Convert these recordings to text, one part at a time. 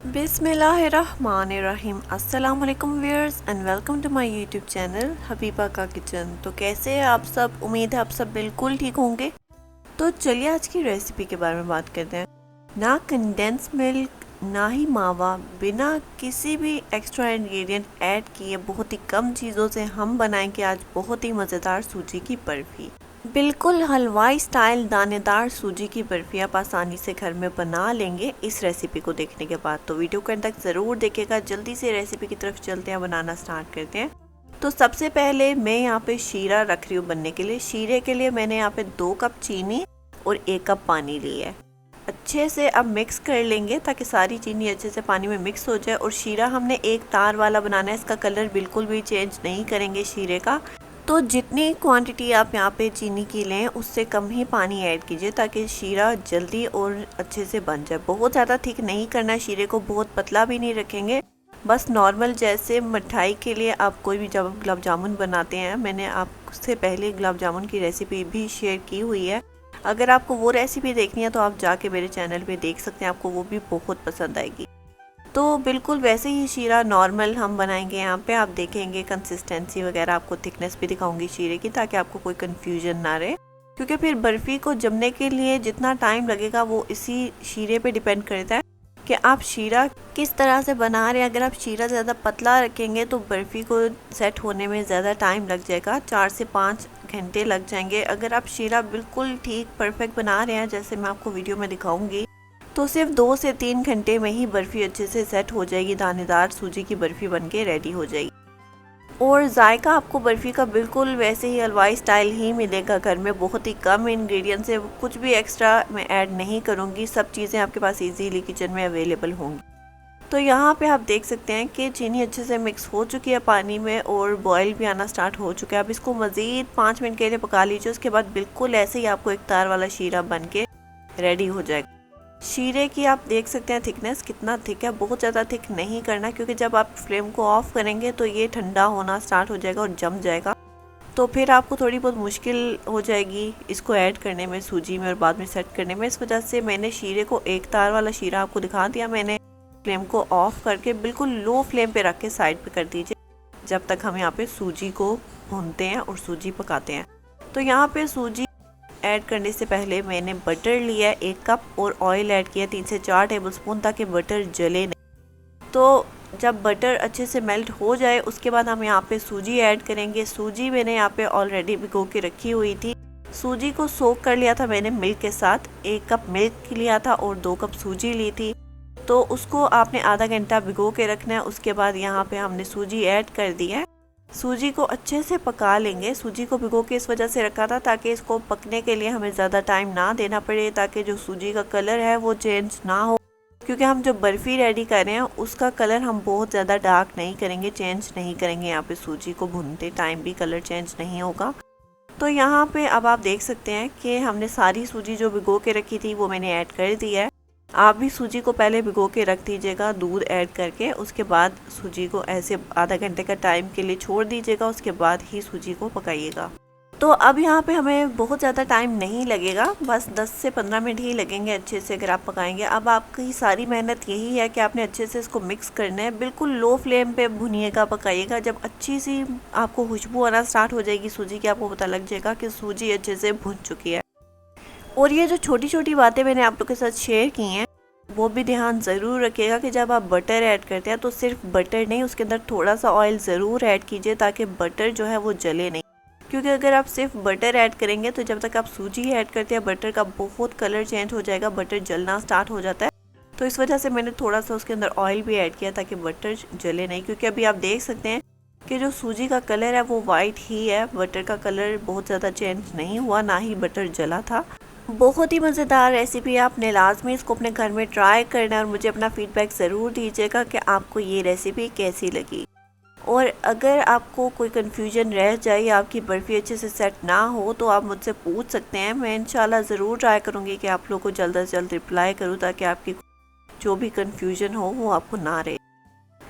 बिस्मिल्लाहिर्रहमानिर्रहीम। अस्सलाम वालेकुम viewers and welcome to my YouTube channel Habiba का किचन। तो कैसे हैं आप सब? उम्मीद है आप सब बिल्कुल ठीक होंगे। तो चलिए आज की रेसिपी के बारे में बात करते हैं। ना कंडेंस मिल्क ना ही मावा, बिना किसी भी एक्स्ट्रा इंग्रेडिएंट ऐड किए बहुत ही कम चीज़ों से हम बनाएंगे आज बहुत ही मज़ेदार सूजी की बर्फ़ी। बिल्कुल हलवाई स्टाइल दानेदार सूजी की बर्फ़ी आप आसानी से घर में बना लेंगे इस रेसिपी को देखने के बाद। तो वीडियो को अंत तक ज़रूर देखेगा। जल्दी से रेसिपी की तरफ चलते हैं, बनाना स्टार्ट करते हैं। तो सबसे पहले मैं यहाँ पे शीरा रख रही हूँ बनने के लिए। शीरे के लिए मैंने यहाँ पे 2 कप चीनी और 1 कप पानी लिया है। अच्छे से अब मिक्स कर लेंगे ताकि सारी चीनी अच्छे से पानी में मिक्स हो जाए। और शीरा हमने एक तार वाला बनाना है, इसका कलर बिल्कुल भी चेंज नहीं करेंगे शीरे का। तो जितनी क्वांटिटी आप यहाँ पे चीनी की लें उससे कम ही पानी ऐड कीजिए ताकि शीरा जल्दी और अच्छे से बन जाए। बहुत ज़्यादा थिक नहीं करना है शीरे को, बहुत पतला भी नहीं रखेंगे। बस नॉर्मल जैसे मिठाई के लिए आप कोई भी जब गुलाब जामुन बनाते हैं, मैंने आपसे पहले गुलाब जामुन की रेसिपी भी शेयर की हुई है। अगर आपको वो रेसिपी देखनी है तो आप जाके मेरे चैनल पे देख सकते हैं, आपको वो भी बहुत पसंद आएगी। तो बिल्कुल वैसे ही शीरा नॉर्मल हम बनाएंगे। यहाँ पे आप देखेंगे कंसिस्टेंसी वगैरह, आपको थिकनेस भी दिखाऊंगी शीरे की ताकि आपको कोई कंफ्यूजन ना रहे, क्योंकि फिर बर्फ़ी को जमने के लिए जितना टाइम लगेगा वो इसी शीरे पे डिपेंड करता है कि आप शीरा किस तरह से बना रहे हैं। अगर आप शीरा ज़्यादा पतला रखेंगे तो बर्फ़ी को सेट होने में ज़्यादा टाइम लग जाएगा, 4 से 5 घंटे लग जाएंगे। अगर आप शीरा बिल्कुल ठीक परफेक्ट बना रहे हैं जैसे मैं आपको वीडियो में दिखाऊंगी तो सिर्फ 2 से 3 घंटे में ही बर्फ़ी अच्छे से सेट हो जाएगी, दानेदार सूजी की बर्फ़ी बनके रेडी हो जाएगी। और जायका आपको बर्फ़ी का बिल्कुल वैसे ही हलवाई स्टाइल ही मिलेगा घर में। बहुत ही कम इंग्रेडिएंट्स से, कुछ भी एक्स्ट्रा मैं ऐड नहीं करूँगी, सब चीज़ें आपके पास इजीली किचन में अवेलेबल होंगी। तो यहाँ पे आप देख सकते हैं कि चीनी अच्छे से मिक्स हो चुकी है पानी में और बॉयल भी आना स्टार्ट हो चुका है। अब इसको मज़ीद 5 मिनट के लिए पका लीजिए। उसके बाद बिल्कुल ऐसे ही आपको एक तार वाला शीरा बन के रेडी हो जाएगा। शीरे की आप देख सकते हैं थिकनेस कितना थिक है, बहुत ज़्यादा थिक नहीं करना क्योंकि जब आप फ्लेम को ऑफ करेंगे तो ये ठंडा होना स्टार्ट हो जाएगा और जम जाएगा। तो फिर आपको थोड़ी बहुत मुश्किल हो जाएगी इसको ऐड करने में सूजी में और बाद में सेट करने में। इस वजह से मैंने शीरे को एक तार वाला शीरा आपको दिखा दिया। मैंने फ्लेम को ऑफ करके बिल्कुल लो फ्लेम पे रख के साइड पे कर दीजिए जब तक हम यहाँ पे सूजी को भूनते हैं और सूजी पकाते हैं। तो यहाँ पे सूजी ऐड करने से पहले मैंने बटर लिया 1 कप और ऑयल ऐड किया 3 से 4 टेबलस्पून ताकि बटर जले नहीं। तो जब बटर अच्छे से मेल्ट हो जाए उसके बाद हम यहाँ पे सूजी ऐड करेंगे। सूजी मैंने यहाँ पे ऑलरेडी भिगो के रखी हुई थी। सूजी को सोक कर लिया था मैंने मिल्क के साथ। 1 कप मिल्क लिया था और 2 कप सूजी ली थी। तो उसको आपने आधा घंटा भिगो के रखना है। उसके बाद यहाँ पे हमने सूजी ऐड कर दी है। सूजी को अच्छे से पका लेंगे। सूजी को भिगो के इस वजह से रखा था ताकि इसको पकने के लिए हमें ज़्यादा टाइम ना देना पड़े, ताकि जो सूजी का कलर है वो चेंज ना हो, क्योंकि हम जो बर्फ़ी रेडी कर रहे हैं उसका कलर हम बहुत ज़्यादा डार्क नहीं करेंगे, चेंज नहीं करेंगे। यहाँ पे सूजी को भूनते टाइम भी कलर चेंज नहीं होगा। तो यहाँ पे अब आप देख सकते हैं कि हमने सारी सूजी जो भिगो के रखी थी वो मैंने ऐड कर दी है। आप भी सूजी को पहले भिगो के रख दीजिएगा दूध ऐड करके। उसके बाद सूजी को ऐसे आधा घंटे का टाइम के लिए छोड़ दीजिएगा, उसके बाद ही सूजी को पकाइएगा। तो अब यहाँ पे हमें बहुत ज़्यादा टाइम नहीं लगेगा, बस 10 से 15 मिनट ही लगेंगे अच्छे से अगर आप पकाएंगे। अब आपकी सारी मेहनत यही है कि आपने अच्छे से इसको मिक्स करना है। बिल्कुल लो फ्लेम पे भुनिएगा, पकाइएगा। जब अच्छी सी आपको खुशबू आना स्टार्ट हो जाएगी सूजी की, आपको पता लग जाएगा कि सूजी अच्छे से भुन चुकी है। और ये जो छोटी छोटी बातें मैंने आप लोग के साथ शेयर की हैं वो भी ध्यान ज़रूर रखिएगा कि जब आप बटर ऐड करते हैं तो सिर्फ बटर नहीं, उसके अंदर थोड़ा सा ऑयल ज़रूर ऐड कीजिए ताकि बटर जो है वो जले नहीं। क्योंकि अगर आप सिर्फ बटर ऐड करेंगे तो जब तक आप सूजी ऐड करते हैं बटर का बहुत कलर चेंज हो जाएगा, बटर जलना स्टार्ट हो जाता है। तो इस वजह से मैंने थोड़ा सा उसके अंदर ऑयल भी ऐड किया ताकि बटर जले नहीं। क्योंकि अभी आप देख सकते हैं कि जो सूजी का कलर है वो वाइट ही है, बटर का कलर बहुत ज़्यादा चेंज नहीं हुआ, ना ही बटर जला था। बहुत ही मज़ेदार रेसिपी है, आपने लाजमी इसको अपने घर में ट्राई करना है और मुझे अपना फीडबैक ज़रूर दीजिएगा कि आपको ये रेसिपी कैसी लगी। और अगर आपको कोई कन्फ्यूजन रह जाए या आपकी बर्फ़ी अच्छे से सेट ना हो तो आप मुझसे पूछ सकते हैं। मैं इंशाल्लाह ज़रूर ट्राई करूँगी कि आप लोगों को जल्द से जल्द रिप्लाई करूँ ताकि आपकी जो भी कन्फ्यूजन हो वो आपको ना रहे।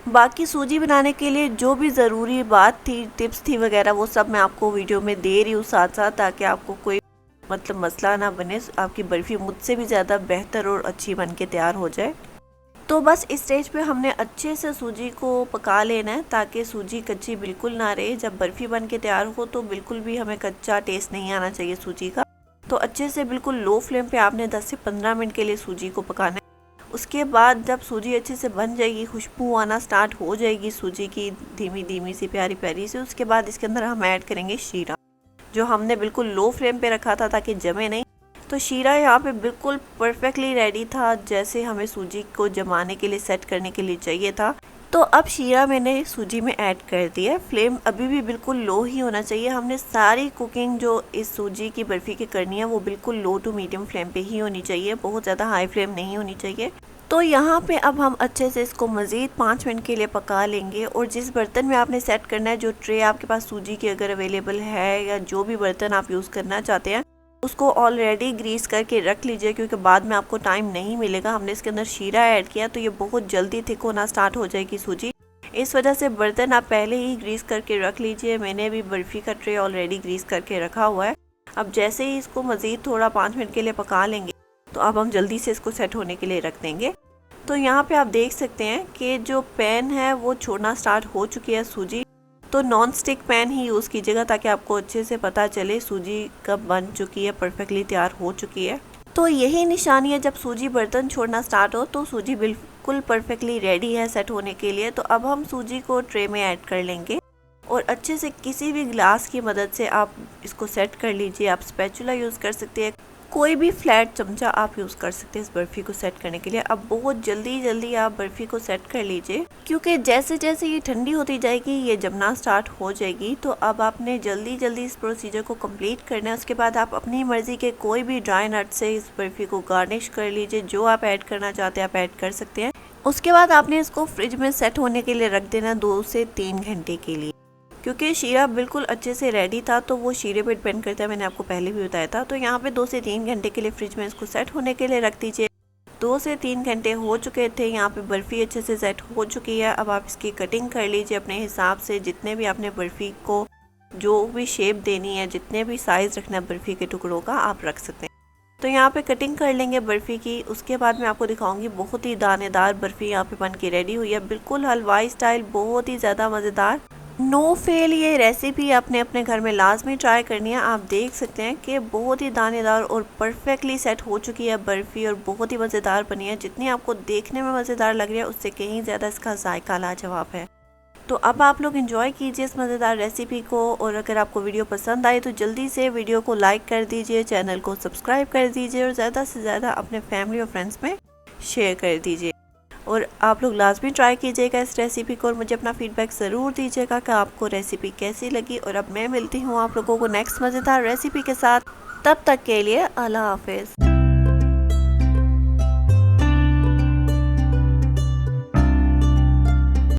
बाकी सूजी बनाने के लिए जो भी ज़रूरी बात थी, टिप्स थी वगैरह, वो सब मैं आपको वीडियो में दे रही हूँ साथ साथ, ताकि आपको कोई मसला ना बने, आपकी बर्फ़ी मुझसे भी ज़्यादा बेहतर और अच्छी बन के तैयार हो जाए। तो बस इस स्टेज पे हमने अच्छे से सूजी को पका लेना है ताकि सूजी कच्ची बिल्कुल ना रहे। जब बर्फ़ी बन के तैयार हो तो बिल्कुल भी हमें कच्चा टेस्ट नहीं आना चाहिए सूजी का। तो अच्छे से बिल्कुल लो फ्लेम पे आपने 10 से 15 मिनट के लिए सूजी को पकाना है। उसके बाद जब सूजी अच्छे से बन जाएगी, खुशबू आना स्टार्ट हो जाएगी सूजी की धीमी धीमी सी प्यारी प्यारी से, उसके बाद इसके अंदर हम ऐड करेंगे शीरा, जो हमने बिल्कुल लो फ्लेम पे रखा था ताकि जमे नहीं। तो शीरा यहाँ पे बिल्कुल परफेक्टली रेडी था, जैसे हमें सूजी को जमाने के लिए सेट करने के लिए चाहिए था। तो अब शीरा मैंने सूजी में ऐड कर दिया है। फ्लेम अभी भी बिल्कुल लो ही होना चाहिए। हमने सारी कुकिंग जो इस सूजी की बर्फ़ी की करनी है वो बिल्कुल लो टू मीडियम फ्लेम पे ही होनी चाहिए, बहुत ज़्यादा हाई फ्लेम नहीं होनी चाहिए। तो यहाँ पे अब हम अच्छे से इसको मज़ीद 5 मिनट के लिए पका लेंगे। और जिस बर्तन में आपने सेट करना है, जो ट्रे आपके पास सूजी की अगर अवेलेबल है या जो भी बर्तन आप यूज़ करना चाहते हैं, उसको ऑलरेडी ग्रीस करके रख लीजिए, क्योंकि बाद में आपको टाइम नहीं मिलेगा। हमने इसके अंदर शीरा ऐड किया तो ये बहुत जल्दी थिक होना स्टार्ट हो जाएगी सूजी। इस वजह से बर्तन आप पहले ही ग्रीस करके रख लीजिए। मैंने भी बर्फ़ी का ट्रे ऑलरेडी ग्रीस करके रखा हुआ है। अब जैसे ही इसको मज़ीद थोड़ा 5 मिनट के लिए पका लेंगे तो अब हम जल्दी से इसको सेट होने के लिए रख देंगे। तो यहाँ पे आप देख सकते हैं कि जो पैन है वो छोड़ना स्टार्ट हो चुकी है सूजी। तो नॉन स्टिक पैन ही यूज़ कीजिएगा ताकि आपको अच्छे से पता चले सूजी कब बन चुकी है, परफेक्टली तैयार हो चुकी है। तो यही निशानी है, जब सूजी बर्तन छोड़ना स्टार्ट हो तो सूजी बिल्कुल परफेक्टली रेडी है सेट होने के लिए। तो अब हम सूजी को ट्रे में ऐड कर लेंगे और अच्छे से किसी भी गिलास की मदद से आप इसको सेट कर लीजिए। आप स्पैचुला यूज़ कर सकते हैं, कोई भी फ्लैट चमचा आप यूज़ कर सकते हैं इस बर्फ़ी को सेट करने के लिए। अब बहुत जल्दी आप बर्फ़ी को सेट कर लीजिए, क्योंकि जैसे जैसे ये ठंडी होती जाएगी ये जमना स्टार्ट हो जाएगी। तो अब आपने जल्दी इस प्रोसीजर को कंप्लीट करना है। उसके बाद आप अपनी मर्ज़ी के कोई भी ड्राई नट से इस बर्फ़ी को गार्निश कर लीजिए। जो आप ऐड करना चाहते हैं आप ऐड कर सकते हैं। उसके बाद आपने इसको फ्रिज में सेट होने के लिए रख देना 2 से 3 घंटे के लिए, क्योंकि शीरा बिल्कुल अच्छे से रेडी था तो वो शीरे पे डिपेंड करता है, मैंने आपको पहले भी बताया था। तो यहाँ पे 2 से 3 घंटे के लिए फ्रिज में इसको सेट होने के लिए रख दीजिए। 2 से 3 घंटे हो चुके थे, यहाँ पे बर्फ़ी अच्छे से सेट हो चुकी है। अब आप इसकी कटिंग कर लीजिए अपने हिसाब से, जितने भी आपने बर्फ़ी को जो भी शेप देनी है, जितने भी साइज़ रखना है बर्फ़ी के टुकड़ों का आप रख सकते हैं। तो यहाँ पे कटिंग कर लेंगे बर्फ़ी की। उसके बाद मैं आपको दिखाऊंगी बहुत ही दानेदार बर्फ़ी यहाँ पे बन के रेडी हुई है, बिल्कुल हलवाई स्टाइल, बहुत ही ज़्यादा मज़ेदार। नो फेल ये रेसिपी आपने अपने घर में लाजमी ट्राई करनी है। आप देख सकते हैं कि बहुत ही दानेदार और परफेक्टली सेट हो चुकी है बर्फ़ी और बहुत ही मज़ेदार बनी है। जितनी आपको देखने में मज़ेदार लग रही है उससे कहीं ज़्यादा इसका जायका लाजवाब है। तो अब आप लोग एंजॉय कीजिए इस मज़ेदार रेसिपी को। और अगर आपको वीडियो पसंद आई तो जल्दी से वीडियो को लाइक कर दीजिए, चैनल को सब्सक्राइब कर दीजिए और ज़्यादा से ज़्यादा अपने फैमिली और फ्रेंड्स में शेयर कर दीजिए। और आप लोग लाजमी ट्राई कीजिएगा इस रेसिपी को और मुझे अपना फीडबैक ज़रूर दीजिएगा कि आपको रेसिपी कैसी लगी। और अब मैं मिलती हूँ आप लोगों को नेक्स्ट मज़ेदार रेसिपी के साथ। तब तक के लिए अल्लाह हाफिज़।